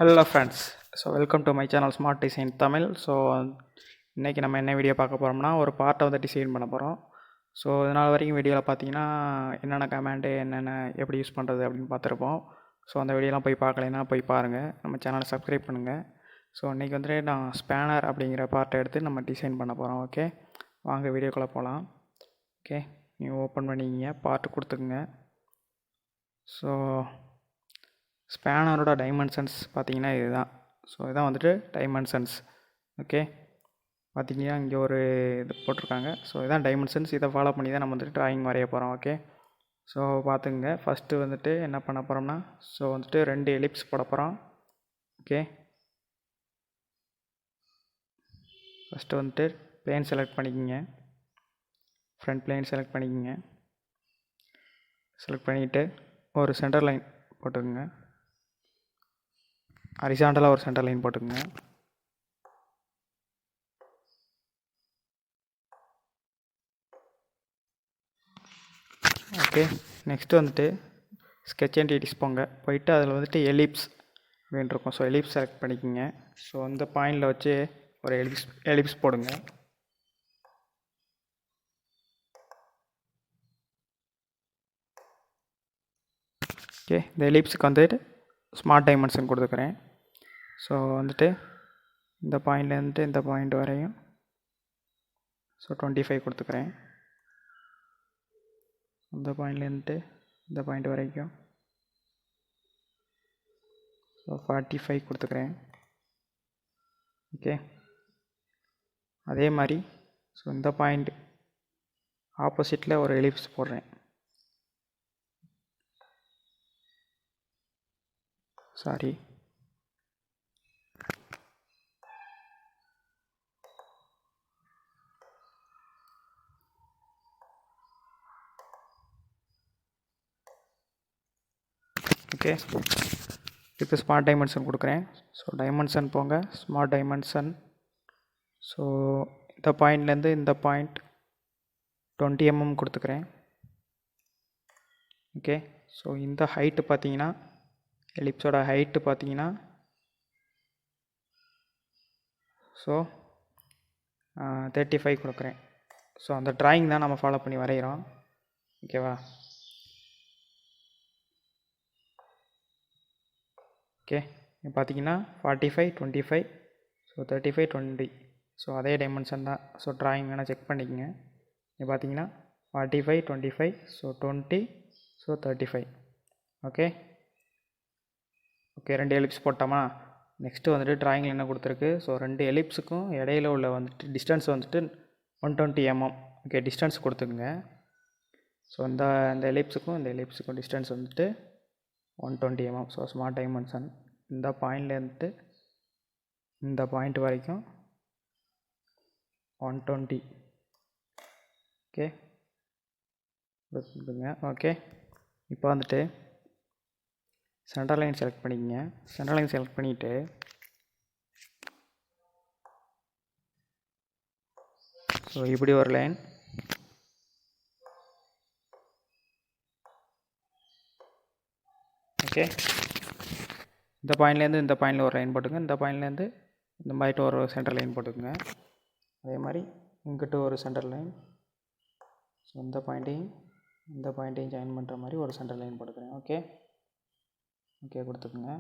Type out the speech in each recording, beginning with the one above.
Hello friends, so welcome to my channel smart design Tamil. So இன்றைக்கி நம்ம என்ன video பார்க்க போகிறோம்னா, ஒரு பார்ட்டை வந்து டிசைன் பண்ண போகிறோம். ஸோ இதனால் வரைக்கும் வீடியோவில் பார்த்தீங்கன்னா என்னென்ன கமாண்டு என்னென்ன எப்படி யூஸ் பண்ணுறது அப்படின்னு பார்த்துருப்போம். ஸோ அந்த வீடியோலாம் போய் பார்க்கலைன்னா போய் பாருங்கள், நம்ம சேனலை சப்ஸ்கிரைப் பண்ணுங்கள். ஸோ இன்றைக்கி வந்துட்டு நான் ஸ்பேனர் அப்படிங்கிற பார்ட்டை எடுத்து நம்ம டிசைன் பண்ண போகிறோம். ஓகே, வாங்க வீடியோக்குள்ளே போகலாம். ஓகே, நீங்கள் ஓப்பன் பண்ணிக்கிங்க, பார்ட்டு கொடுத்துக்குங்க. ஸோ ஸ்பேனரோட டைமென்ஷன்ஸ் பார்த்தீங்கன்னா இதுதான். ஸோ இதான் வந்துட்டு டைமென்ஷன்ஸ். ஓகே, பார்த்தீங்கன்னா இங்கே ஒரு இது போட்டிருக்காங்க. ஸோ இதான் டைமென்ஷன்ஸ். இதை ஃபாலோ பண்ணி தான் நம்ம வந்துட்டு ட்ராயிங் வரைய போகிறோம். ஓகே, ஸோ பார்த்துங்க. ஃபஸ்ட்டு வந்துட்டு என்ன பண்ண போகிறோம்னா, ஸோ வந்துட்டு 2 எலிப்ஸ் போட போகிறோம். ஓகே, ஃபஸ்ட்டு வந்துட்டு பிளேன் செலக்ட் பண்ணிக்கிங்க, ஃப்ரண்ட் பிளேன் செலக்ட் பண்ணிக்கிங்க. செலக்ட் பண்ணிவிட்டு ஒரு சென்டர் லைன் போட்டுக்குங்க, ஹரிசாண்டலாக ஒரு சென்டர் லைன் போட்டுக்குங்க. ஓகே, நெக்ஸ்ட்டு வந்துட்டு ஸ்கெட்ச் என்டிட்டிஸ் போயிட்டு அதில் வந்துட்டு எலிப்ஸ் அப்படின்னு இருக்கும். ஸோ எலிப்ஸ் செலக்ட் பண்ணிக்கோங்க. ஸோ இந்த பாயிண்டில் வச்சு ஒரு எலிப்ஸ் போடுங்க. ஓகே, இந்த எலிப்ஸுக்கு வந்துட்டு ஸ்மார்ட் டைமென்ஷன் கொடுத்துக்கிறேன். ஸோ வந்துட்டு இந்த பாயிண்ட்லேருந்து இந்த பாயிண்ட் வரையும் ஸோ 25 கொடுத்துக்கிறேன். இந்த பாயிண்ட்லேருந்து இந்த பாயிண்ட் வரைக்கும் ஸோ 45 கொடுத்துக்கிறேன். ஓகே, அதே மாதிரி ஸோ இந்த பாயிண்ட் ஆப்போசிட்டில் ஒரு எலிப்ஸ் போடுறேன். சாரி, ஓகே, இதுக்கு ஸ்மார்ட் டைமென்ஷன் கொடுக்குறேன். ஸோ டைமென்ஷன் போங்க, ஸ்மார்ட் டைமென்ஷன். ஸோ இந்த பாயிண்ட்லேருந்து இந்த பாயிண்ட் 20 mm கொடுத்துக்கிறேன். ஓகே, ஸோ இந்த ஹைட்டு பார்த்தீங்கன்னா, எலிப்ஸோட ஹைட்டு பார்த்தீங்கன்னா ஸோ 35 கொடுக்குறேன். ஸோ அந்த ட்ராயிங் தான் நம்ம ஃபாலோ பண்ணி வரைகிறோம். ஓகேவா? ஓகே, இப்போ பார்த்தீங்கன்னா 45 25 ஸோ 35 20 ஸோ அதே டைமென்ஷன் தான். ஸோ ட்ராயிங் வேணால் செக் பண்ணிக்கோங்க. இப்போ பார்த்தீங்கன்னா 45 25 so 20 so 35. Okay okay, 2 ellipse போட்டோமா? நெக்ஸ்ட்டு வந்துட்டு ட்ராயிங்கில் என்ன கொடுத்துருக்கு, ஸோ 2 எலிப்ஸுக்கும் இடையில உள்ள வந்துட்டு டிஸ்டன்ஸ் வந்துட்டு 120 mm. ஓகே, டிஸ்டன்ஸ் கொடுத்துக்குங்க. ஸோ இந்த எலிப்ஸுக்கும் இந்த எலிப்ஸுக்கும் டிஸ்டன்ஸ் வந்துட்டு 120 mm. So smart dimension. இந்த பாயிண்ட்லேருந்து இந்த பாயிண்ட் வரைக்கும் 120. ஓகே கொடுத்துங்க. ஓகே, இப்போ வந்துட்டு சென்டர் லைன் செலக்ட் பண்ணிக்கங்க. சென்டர் லைன் செலக்ட் பண்ணிவிட்டு ஸோ இப்படி ஒரு லைன், ஓகே, இந்த பாயிண்ட்லேருந்து இந்த பாயிண்டில் ஒரு லைன் போட்டுங்க. இந்த பாயிண்ட்லேருந்து இந்த மாதிரிட்டு ஒரு சென்டர் லைன் போட்டுக்குங்க. அதே மாதிரி இங்கிட்ட ஒரு சென்டர் லைன். ஸோ இந்த பாயிண்ட்டையும் ஜாயின் பண்ணுற மாதிரி ஒரு சென்டர் லைன் போட்டுக்கிறேன். ஓகே ஓகே கொடுத்துக்குங்க.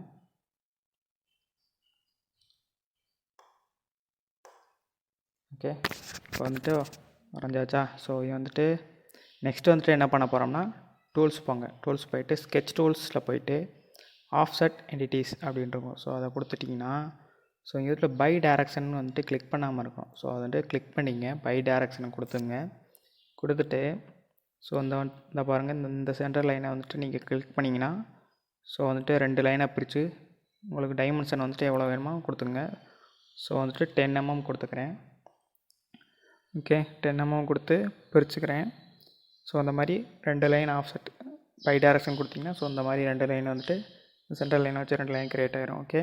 ஓகே, இப்போ வந்துட்டு வரைஞ்சாச்சா? ஸோ இது வந்துட்டு நெக்ஸ்ட்டு வந்துட்டு என்ன பண்ண போகிறோம்னா, டூல்ஸ் போங்க. டூல்ஸ் போயிட்டு ஸ்கெட்ச் டூல்ஸில் போயிட்டு ஆஃப்செட் என்டிட்டிஸ் அப்படின்றோம். ஸோ அதை கொடுத்துட்டிங்கன்னா ஸோ இங்கே இருக்கிற பை டைரக்ஷன் வந்துட்டு கிளிக் பண்ணாமல் இருக்கும். ஸோ அதை வந்துட்டு கிளிக் பண்ணிங்க, பை டைரக்ஷனை கொடுத்துங்க. கொடுத்துட்டு ஸோ இந்த பாருங்கள், இந்த சென்டர் லைனை வந்துட்டு நீங்கள் கிளிக் பண்ணிங்கன்னா ஸோ வந்துட்டு 2 லைனை பிரித்து உங்களுக்கு டைமென்ஷன் வந்துட்டு எவ்வளோ வேணுமோ கொடுத்துங்க. ஸோ வந்துட்டு 10 mm கொடுத்துக்கிறேன். ஓகே, 10 mm கொடுத்து பிரிச்சுக்கிறேன். ஸோ அந்த மாதிரி 2 லைன் ஆஃப்செட் பை டைரக்ஷன் கொடுத்திங்கன்னா ஸோ இந்த மாதிரி 2 லைன் வந்துட்டு சென்டர் லைனை வச்சு 2 லைன் க்ரியேட் ஆகிரும். ஓகே,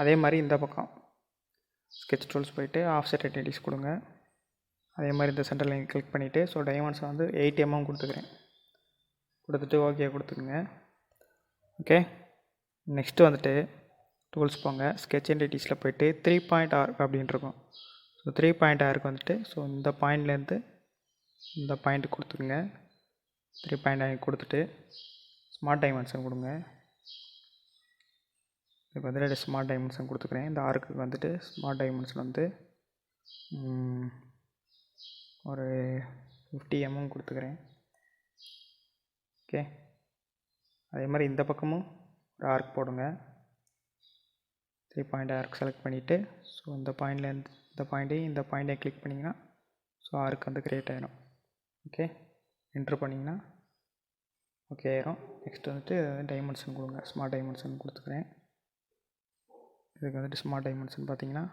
அதே மாதிரி இந்த பக்கம் ஸ்கெட்ச் டூல்ஸ் போயிட்டு ஆஃப்செட் என்டிட்டிஸ் கொடுங்க. அதே மாதிரி இந்த சென்டர் லைன் கிளிக் பண்ணிவிட்டு ஸோ டைமென்ஷன் வந்து 8 mm கொடுத்துக்கிறேன். கொடுத்துட்டு ஓகே கொடுத்துக்குங்க. ஓகே, நெக்ஸ்ட்டு வந்துட்டு டூல்ஸ் போங்க, ஸ்கெட்ச் என்டிட்டிஸில் போய்ட்டு 3 பாயிண்ட் ஆர்க் அப்படின்னு இருக்கும். ஸோ 3 பாயிண்ட் ஆர்க் வந்துட்டு ஸோ இந்த பாயிண்ட்லேருந்து இந்த பாயிண்ட் கொடுத்துருங்க. 3 பாயிண்ட் ஆர்க் கொடுத்துட்டு ஸ்மார்ட் டைமென்ஷன் கொடுங்க. இதுக்கு வந்துட்டு ஸ்மார்ட் டைமென்ஷன் கொடுத்துக்கிறேன். இந்த ஆர்க்கு வந்துட்டு ஸ்மார்ட் டைமென்ஷன் வந்து ஒரு 50 mm கொடுத்துக்கிறேன். ஓகே, அதே மாதிரி இந்த பக்கமும் ஒரு ஆர்க் போடுங்க. 3 பாயிண்ட் ஆர்க் செலக்ட் பண்ணிவிட்டு ஸோ இந்த பாயிண்ட்லேருந்து இந்த பாயிண்ட்டை கிளிக் பண்ணிங்கன்னா ஸோ ஆர்க் வந்து க்ரியேட் ஆகிடும். ஓகே, என்ட்ரு பண்ணிங்கன்னா ஓகே ஆயிரும். நெக்ஸ்ட் வந்துட்டு டைமென்ஷன் கொடுங்க. ஸ்மார்ட் டைமென்ஷன் கொடுத்துக்கிறேன். இதுக்கு வந்துட்டு ஸ்மார்ட் டைமென்ஷன் பார்த்தீங்கன்னா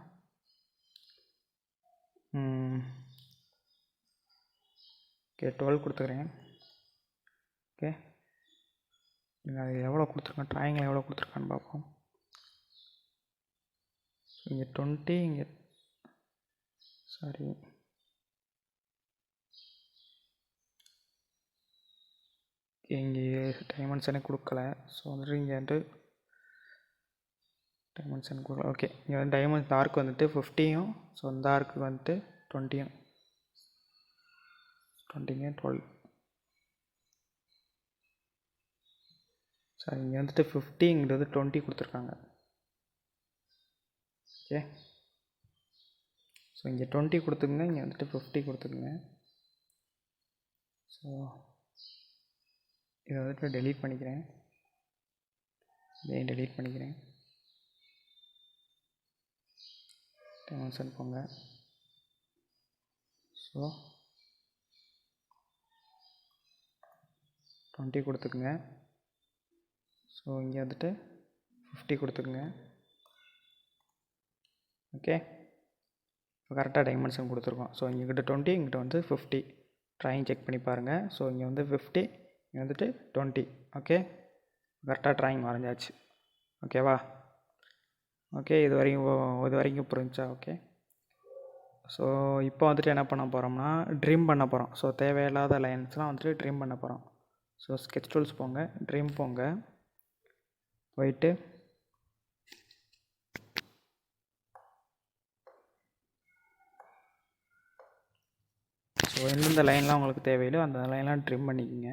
ஓகே 12 கொடுத்துக்கிறேன். ஓகே, நீங்கள் அது எவ்வளோ கொடுத்துருக்கேன், ட்ராயிங்கில் எவ்வளோ கொடுத்துருக்கான்னு பார்ப்போம். இங்கே 20, இங்கே சாரி இங்கே டைமென்ஷனே கொடுக்கல. ஸோ வந்துட்டு இங்கே வந்துட்டு டைமென்ஷன் கொடுக்கல. ஓகே, இங்கே வந்து டைமென்ஷன் ஆர்க் வந்துட்டு 50யும் ஸோ இந்த ஆர்க்கு வந்துட்டு 20யும் 12 சாரி இங்கே வந்துட்டு 50ங்கிறது 20 கொடுத்துருக்காங்க. ஓகே, ஸோ இங்கே 20 கொடுத்துக்குங்க, இங்கே வந்துட்டு 50 கொடுத்துக்குங்க. ஸோ இதை வந்துட்டு டெலீட் பண்ணிக்கிறேன். இதையும் டெலீட் பண்ணிக்கிறேன். டைமென்ஷன் போங்க. ஸோ 20 கொடுத்துக்குங்க. ஸோ இங்கே வந்துட்டு 50 கொடுத்துக்குங்க. ஓகே, இப்போ கரெக்டாக டைமென்ஷன் கொடுத்துருக்கோம். ஸோ இங்கிட்ட 20, இங்கிட்ட வந்து 50. ட்ராயிங் செக் பண்ணி பாருங்கள். ஸோ இங்கே வந்து 50, இங்கே வந்துட்டு 20. ஓகே, கரெக்டாக ட்ராயிங் வரைஞ்சாச்சு. ஓகேவா? ஓகே, இது வரைக்கும் புரிஞ்சா? ஓகே, ஸோ இப்போ வந்துட்டு என்ன பண்ண போகிறோம்னா ட்ரீம் பண்ண போகிறோம். ஸோ தேவையில்லாத லைன்ஸ்லாம் வந்துட்டு ட்ரீம் பண்ண போகிறோம். ஸோ ஸ்கெட்ச் டூல்ஸ் போங்க, ட்ரீம் போங்க, போயிட்டு ஸோ எந்தெந்த லைன்லாம் உங்களுக்கு தேவையில்லையோ அந்த லைன்லாம் ட்ரிம் பண்ணிக்கோங்க.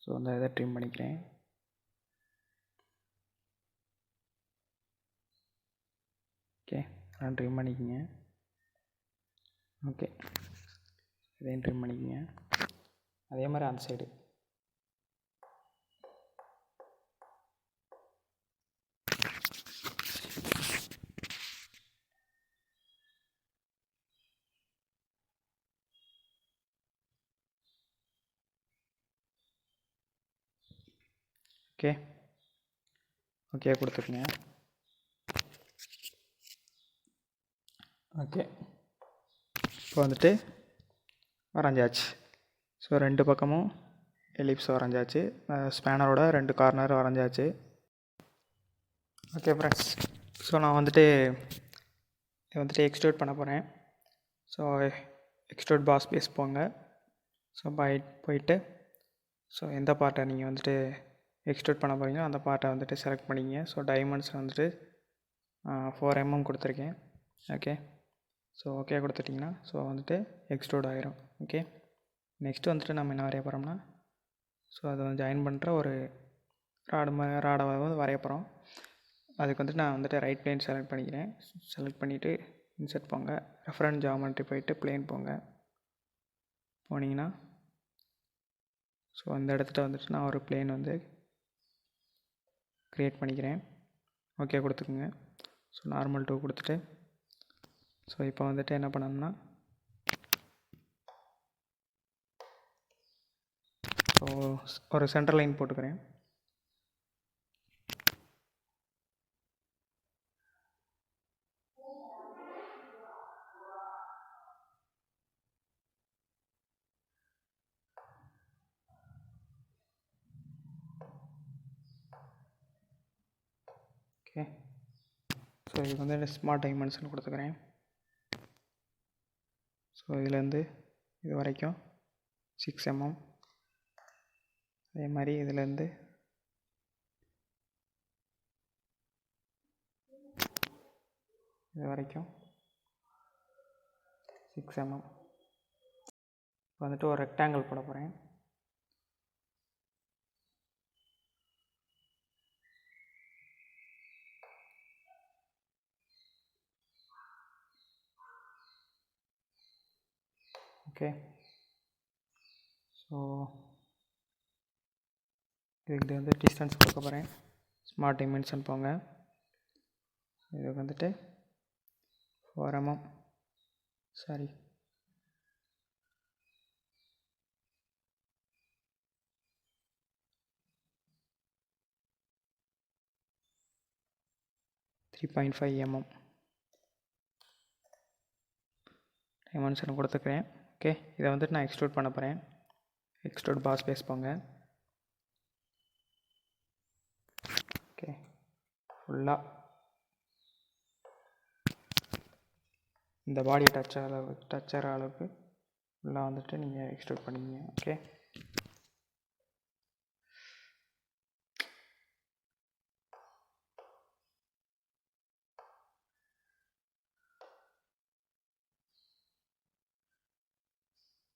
ஸோ அந்த இதை ட்ரிம் பண்ணிக்கிறேன். ஓகே, அதெல்லாம் ட்ரிம் பண்ணிக்கோங்க. ஓகே, இதையும் ட்ரிம் பண்ணிக்கோங்க. அதே மாதிரி அந்த சைடு ஓகே ஓகே கொடுத்துருங்க. ஓகே, இப்போ வந்துட்டு வரைஞ்சாச்சு. ஸோ 2 பக்கமும் எலிப்ஸ் வரைஞ்சாச்சு. ஸ்பேனரோட 2 கார்னர் வரைஞ்சாச்சு. ஓகே ஃப்ரெண்ட்ஸ், ஸோ நான் வந்துட்டு எக்ஸ்ட்ரூட் பண்ண போகிறேன். ஸோ எக்ஸ்ட்ரூட் பாஸ் பேஸ் போங்க. ஸோ போயிட்டு ஸோ எந்த பார்ட்டை நீங்கள் வந்துட்டு எக்ஸ்ட்ரூட் பண்ண போகிறீங்களோ அந்த பார்ட்டை வந்துட்டு செலக்ட் பண்ணிங்க. ஸோ டைமென்ஷன் வந்துட்டு 4 mm கொடுத்துருக்கேன். ஓகே, ஸோ ஓகே கொடுத்துட்டிங்கன்னா ஸோ வந்துட்டு எக்ஸ்ட்ரூட் ஆகிரும். ஓகே, நெக்ஸ்ட்டு வந்துட்டு நம்ம என்ன வரைய போகிறோம்னா ஸோ அதை வந்து ஜாயின் பண்ணுற ஒரு ராடை வந்து வரைய போகிறோம். அதுக்கு வந்துட்டு நான் வந்துட்டு ரைட் பிளேன் செலக்ட் பண்ணிக்கிறேன். செலக்ட் பண்ணிவிட்டு இன்சர்ட் போங்க, ரெஃபரன்ஸ் ஜியாமெட்ரி போயிட்டு பிளேன் போங்க. போனீங்கன்னா ஸோ அந்த இடத்துல வந்துட்டு நான் ஒரு பிளேன் வந்து க்ரியேட் பண்ணிக்கிறேன். ஓகே கொடுத்துக்குங்க. ஸோ நார்மல் 2 கொடுத்துட்டு ஸோ இப்போ வந்துட்டு என்ன பண்ணணும்னா ஸோ ஒரு சென்டர் லைன் போட்டுக்கிறேன். ஓகே, ஸோ இது வந்து ஸ்மார்ட் டைமென்ஷன் கொடுத்துக்கிறேன். ஸோ இதுலேருந்து இது வரைக்கும் 6 mm. அதே மாதிரி இதுலேருந்து இது வரைக்கும் 6 mm. இப்போ வந்துட்டு ஒரு ரெக்டாங்கிள் போட போகிறேன். ஓகே, ஸோ இதுக்கு வந்து டிஸ்டன்ஸ் கொடுக்க போகிறேன். ஸ்மார்ட் டைமென்ஷன் போங்க. இதுக்கு வந்துட்டு 4 mm, சாரி 3.5 mm டைமென்ஷன் கொடுத்துக்கிறேன். ஓகே, இதை வந்துட்டு நான் எக்ஸ்ட்ரூட் பண்ண போகிறேன். எக்ஸ்ட்ரூட் பாஸ் பேஸ் போங்க. ஓகே, ஃபுல்லாக இந்த பாடியை டச் ஆகிற அளவுக்கு ஃபுல்லாக வந்துட்டு நீங்கள் எக்ஸ்ட்ரூட் பண்ணிங்க. ஓகே,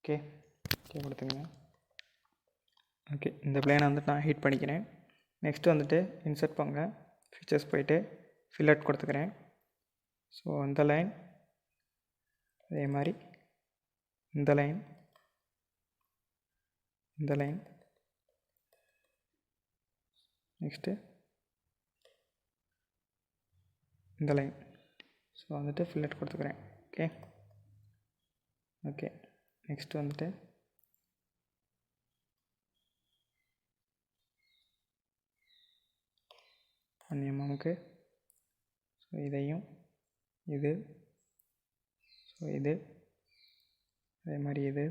ஓகே ஓகே கொடுத்துங்க. ஓகே, இந்த பிளேனை வந்துட்டு நான் ஹீட் பண்ணிக்கிறேன். நெக்ஸ்ட்டு வந்துட்டு இன்சர்ட் போங்க. ஃபீச்சர்ஸ் போயிட்டு ஃபில்லட் கொடுத்துக்கிறேன். ஸோ இந்த லைன், அதே மாதிரி இந்த லைன், இந்த லைன், நெக்ஸ்ட்டு இந்த லைன். ஸோ வந்துட்டு ஃபில்லட் கொடுத்துக்கிறேன். ஓகே ஓகே நெக்ஸ்ட்டு வந்துட்டு அந்நியமாவுக்கு ஸோ இதையும் இது, ஸோ இது அதே மாதிரி இது,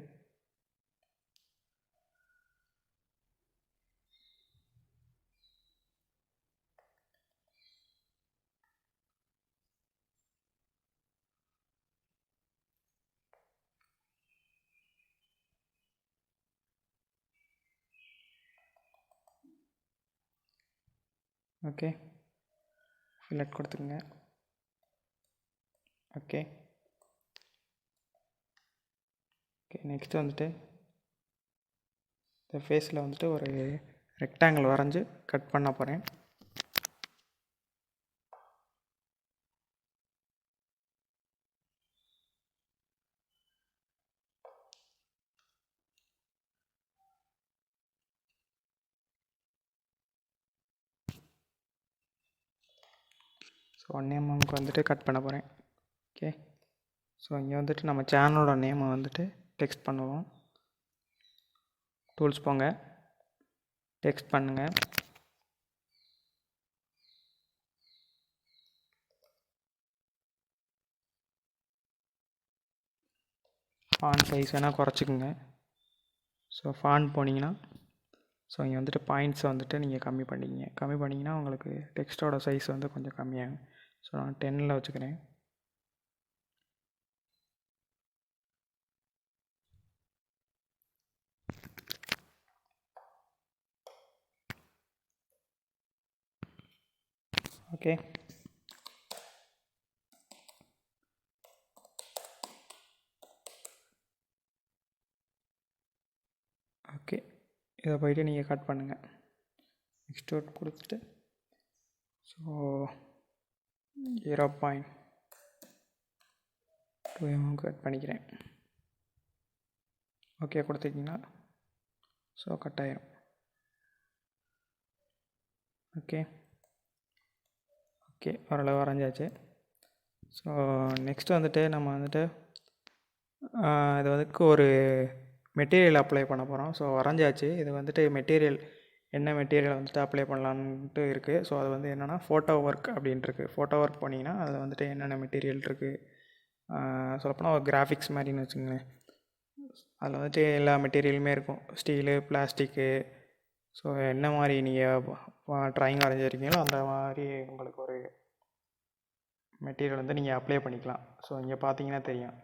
ஓகே ஃபில்லட் கொடுத்துருங்க. ஓகே ஓகே நெக்ஸ்ட்டு வந்துட்டு இந்த ஃபேஸில் வந்துட்டு ஒரு ரெக்டாங்கிள் வரைஞ்சி கட் பண்ண போகிறேன். ஸோ 1 mm வந்துட்டு கட் பண்ண போகிறேன். ஓகே, ஸோ இங்கே வந்துட்டு நம்ம சேனலோட நேமை வந்துட்டு டெக்ஸ்ட் பண்ணுவோம். டூல்ஸ் போங்க, டெக்ஸ்ட் பண்ணுங்கள். ஃபாண்ட் சைஸ் வேணால் குறைச்சிக்குங்க. ஸோ ஃபாண்ட் போனீங்கன்னா ஸோ இங்கே வந்துட்டு பாயிண்ட்ஸை வந்துட்டு நீங்கள் கம்மி பண்ணிங்கன்னா உங்களுக்கு டெக்ஸ்ட்டோட சைஸ் வந்து கொஞ்சம் கம்மியாகும். ஸோ நான் 10 வச்சுக்கிறேன். ஓகே ஓகே இதை போய்ட்டு நீங்கள் கட் பண்ணுங்கள். எக்ஸ்ட்ரூட் கொடுத்துட்டு ஸோ 0.2 mm கட் பண்ணிக்கிறேன். ஓகே கொடுத்துட்டிங்கன்னா ஸோ கட் ஆயிரும். ஓகே ஓகே ஓரளவு வரைஞ்சாச்சு. ஸோ நெக்ஸ்ட்டு வந்துட்டு நம்ம வந்துட்டு இது வந்துக்கு ஒரு மெட்டீரியல் அப்ளை பண்ண போகிறோம். ஸோ வரைஞ்சாச்சு. இது வந்துட்டு மெட்டீரியல் என்ன மெட்டீரியல் வந்துட்டு அப்ளை பண்ணலான்ட்டு இருக்குது. ஸோ அது வந்து என்னென்னா ஃபோட்டோ ஒர்க் அப்படின்ட்டு இருக்குது. ஃபோட்டோ ஒர்க் பண்ணிங்கன்னா அதில் வந்துட்டு என்னென்ன மெட்டீரியல் இருக்குது சொல்லப்போனால் ஒரு கிராஃபிக்ஸ் மாதிரின்னு வச்சுங்களேன். அதில் வந்துட்டு எல்லா மெட்டீரியலுமே இருக்கும். ஸ்டீலு, பிளாஸ்டிக்கு, ஸோ என்ன மாதிரி நீங்கள் ட்ராயிங் வரைஞ்சிருக்கீங்களோ அந்த மாதிரி உங்களுக்கு ஒரு மெட்டீரியல் வந்து நீங்கள் அப்ளை பண்ணிக்கலாம். ஸோ இங்கே பார்த்தீங்கன்னா தெரியும்.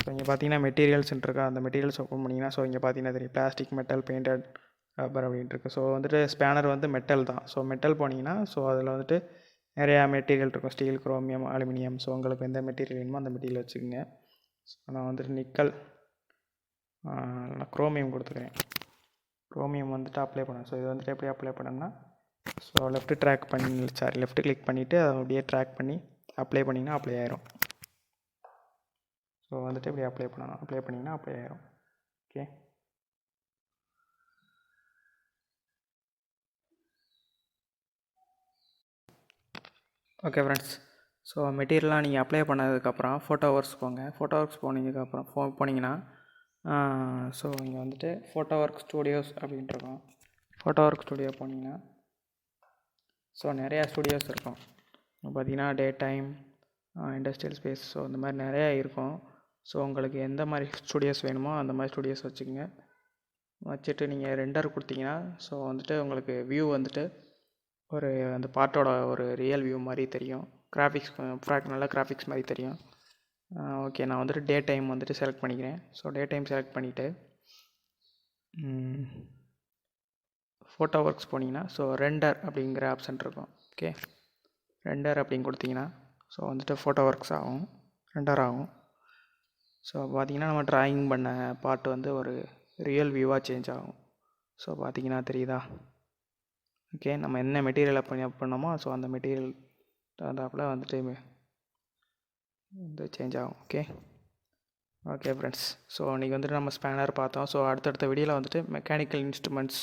ஸோ இங்கே பார்த்தீங்கன்னா மெட்டீரியல்ஸ்ன்னு இருக்கா, அந்த மெட்டீரியல்ஸ் ஓப்பன் பண்ணிங்கன்னா ஸோ இங்கே பார்த்தீங்கன்னா தெரியும் பிளாஸ்டிக், மெட்டல், பெயிண்டட், ரப்பர் அப்படின்ட்டு இருக்குது. ஸோ வந்துட்டு ஸ்பேனர் வந்து மெட்டல் தான். ஸோ மெட்டல் போனீங்கன்னா ஸோ அதில் வந்துட்டு நிறையா மெட்டீரியல் இருக்கும், ஸ்டீல், குரோமியம், அலுமினியம். ஸோ உங்களுக்கு எந்த மெட்டீரியல் வேணுமோ அந்த மெட்டீரியல் வச்சுக்கோங்க. ஸோ நான் வந்துட்டு நிக்கல், நான் குரோமியம் கொடுத்துக்கிறேன். குரோமியம் வந்துட்டு அப்ளை பண்ணேன். ஸோ இது வந்துட்டு எப்படி அப்ளை பண்ணேன்னா, ஸோ லெஃப்ட் கிளிக் பண்ணிவிட்டு அதை அப்படியே ட்ராக் பண்ணி அப்ளை பண்ணிங்கன்னா அப்ளை ஆயிரும். ஸோ வந்துட்டு இப்படி அப்ளை பண்ணிங்கன்னா அப்ளை ஆயிரும். Okay, okay friends. ஸோ மெட்டீரியல்லாம் நீங்கள் அப்ளை பண்ணதுக்கப்புறம் ஃபோட்டோ ஒர்க்ஸ் போனீங்கன்னா ஸோ இங்கே வந்துட்டு ஃபோட்டோ ஒர்க் ஸ்டூடியோஸ் அப்படின்ட்டு இருக்கும். ஃபோட்டோ ஒர்க் ஸ்டூடியோ போனீங்கன்னா ஸோ நிறையா ஸ்டூடியோஸ் இருக்கும். பார்த்தீங்கன்னா day time, industrial space, so இந்த மாதிரி நிறையா இருக்கும். ஸோ உங்களுக்கு எந்த மாதிரி ஸ்டூடியோஸ் வேணுமோ அந்த மாதிரி ஸ்டூடியோஸ் வச்சுட்டு நீங்கள் ரெண்டர் கொடுத்தீங்கன்னா ஸோ வந்துட்டு உங்களுக்கு வியூ வந்துட்டு ஒரு அந்த பார்ட்டோட ஒரு ரியல் வியூ மாதிரி தெரியும். நல்ல கிராஃபிக்ஸ் மாதிரி தெரியும். ஓகே, நான் வந்துட்டு டே டைம் வந்துட்டு செலக்ட் பண்ணிக்கிறேன். ஸோ டே டைம் செலக்ட் பண்ணிவிட்டு ஃபோட்டோ ஒர்க்ஸ் போனீங்கன்னா ஸோ ரெண்டர் அப்படிங்கிற ஆப்ஷன் இருக்கும். ஓகே, ரெண்டர் அப்படின்னு கொடுத்தீங்கன்னா ஸோ வந்துட்டு ஃபோட்டோ ஒர்க்ஸ் ரெண்டர் ஆகும். ஸோ பார்த்திங்கன்னா நம்ம ட்ராயிங் பண்ண பார்ட் வந்து ஒரு ரியல் வியூவாக சேஞ்ச் ஆகும். ஸோ பார்த்திங்கன்னா தெரியுதா? ஓகே, நம்ம என்ன மெட்டீரியலை பண்ணோமோ ஸோ அந்த மெட்டீரியல் தகுந்தாப்பில் வந்துட்டு சேஞ்ச் ஆகும். Okay friends. ஸோ இன்றைக்கி வந்துட்டு நம்ம ஸ்பேனர் பார்த்தோம். ஸோ அடுத்தடுத்த வீடியோவில் வந்துட்டு மெக்கானிக்கல் இன்ஸ்ட்ருமெண்ட்ஸ்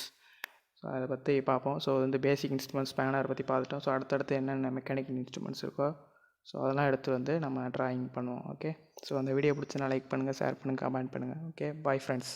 ஸோ அதை பற்றி பார்ப்போம். ஸோ வந்து பேசிக் இன்ஸ்ட்ருமெண்ட்ஸ் ஸ்பேனர் பற்றி பார்த்துட்டோம். ஸோ அடுத்தடுத்து என்னென்ன மெக்கானிக்கல் இன்ஸ்ட்ருமெண்ட்ஸ் இருக்கோ ஸோ அதெல்லாம் எடுத்து நம்ம ட்ராயிங் பண்ணுவோம். ஓகே, ஸோ அந்த வீடியோ பிடிச்சனா லைக் பண்ணுங்கள், ஷேர் பண்ணுங்கள், கமெண்ட் பண்ணுங்கள். Okay, bye friends.